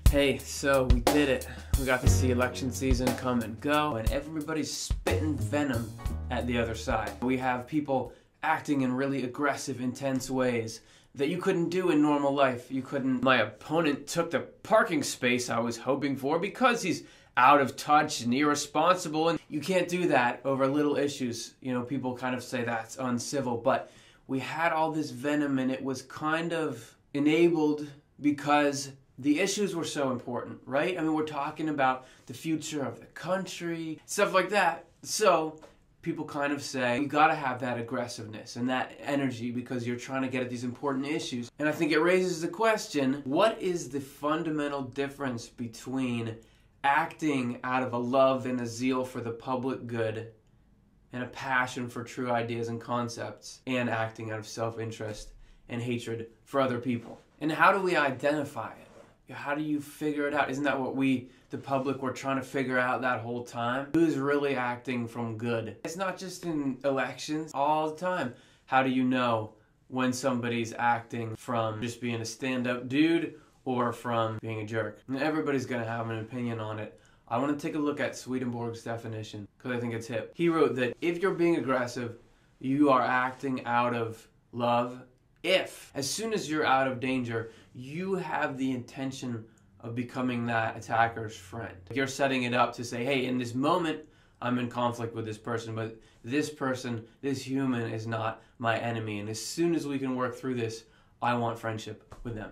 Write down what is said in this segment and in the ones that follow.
Hey, so we did it. We got to see election season come and go, and everybody's spitting venom at the other side. We have people acting in really aggressive, intense ways that you couldn't do in normal life. You couldn't. My opponent took the parking space I was hoping for because he's out of touch and irresponsible, and you can't do that over little issues. You know, people kind of say that's uncivil, but we had all this venom and it was kind of enabled because the issues were so important, right? I mean, we're talking about the future of the country, stuff like that. So people kind of say, you gotta have that aggressiveness and that energy because you're trying to get at these important issues. And I think it raises the question, what is the fundamental difference between acting out of a love and a zeal for the public good and a passion for true ideas and concepts, and acting out of self-interest and hatred for other people? And how do we identify it? How do you figure it out? Isn't that what we, the public, were trying to figure out that whole time? Who's really acting from good? It's not just in elections, all the time. How do you know when somebody's acting from just being a stand-up dude or from being a jerk? And everybody's going to have an opinion on it. I want to take a look at Swedenborg's definition because I think it's hip. He wrote that if you're being aggressive, you are acting out of love. If, as soon as you're out of danger, you have the intention of becoming that attacker's friend. You're setting it up to say, hey, in this moment, I'm in conflict with this person, but this person, this human is not my enemy. And as soon as we can work through this, I want friendship with them.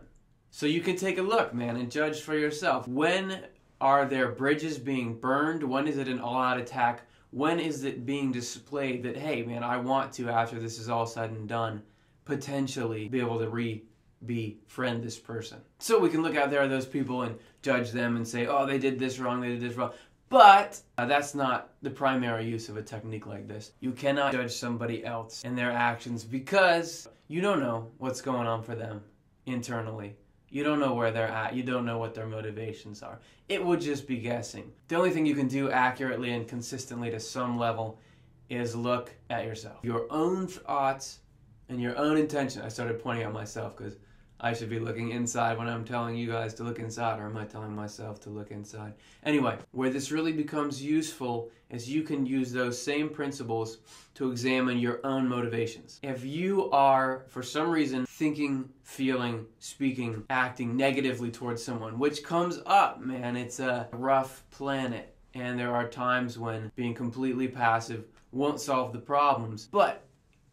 So you can take a look, man, and judge for yourself. When are there bridges being burned? When is it an all-out attack? When is it being displayed that, hey, man, I want to, after this is all said and done, potentially be able to befriend this person? So we can look out there at those people and judge them and say, oh, they did this wrong, they did this wrong. But that's not the primary use of a technique like this. You cannot judge somebody else and their actions because you don't know what's going on for them internally. You don't know where they're at. You don't know what their motivations are. It would just be guessing. The only thing you can do accurately and consistently to some level is look at yourself. Your own thoughts and your own intention. I started pointing at myself because I should be looking inside when I'm telling you guys to look inside, or am I telling myself to look inside? Anyway, where this really becomes useful is you can use those same principles to examine your own motivations. If you are, for some reason, thinking, feeling, speaking, acting negatively towards someone, which comes up, man, it's a rough planet, and there are times when being completely passive won't solve the problems, but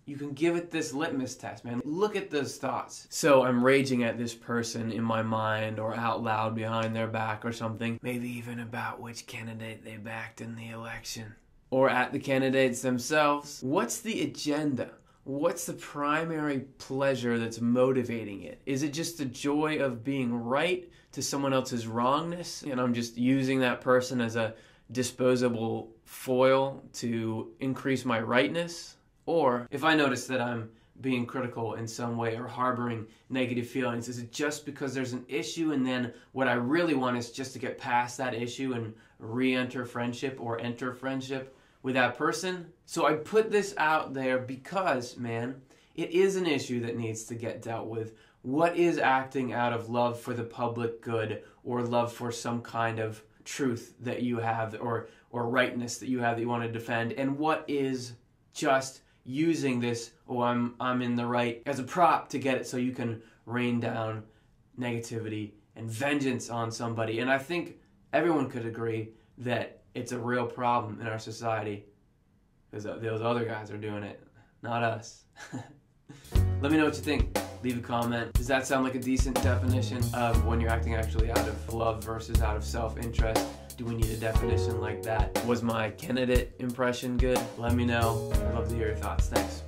you can give it this litmus test, man. Look at those thoughts. So I'm raging at this person in my mind or out loud behind their back or something. Maybe even about which candidate they backed in the election. Or at the candidates themselves. What's the agenda? What's the primary pleasure that's motivating it? Is it just the joy of being right to someone else's wrongness? And I'm just using that person as a disposable foil to increase my rightness? Or if I notice that I'm being critical in some way or harboring negative feelings, is it just because there's an issue and then what I really want is just to get past that issue and re-enter friendship or enter friendship with that person? So I put this out there because, man, it is an issue that needs to get dealt with. What is acting out of love for the public good or love for some kind of truth that you have or rightness that you have that you want to defend? And what is just using this, oh, I'm in the right, as a prop to get it so you can rain down negativity and vengeance on somebody? And I think everyone could agree that it's a real problem in our society because those other guys are doing it, not us. Let me know what you think. Leave a comment. Does that sound like a decent definition of when you're acting actually out of love versus out of self-interest? Do we need a definition like that? Was my candidate impression good? Let me know. I'd love to hear your thoughts. Thanks.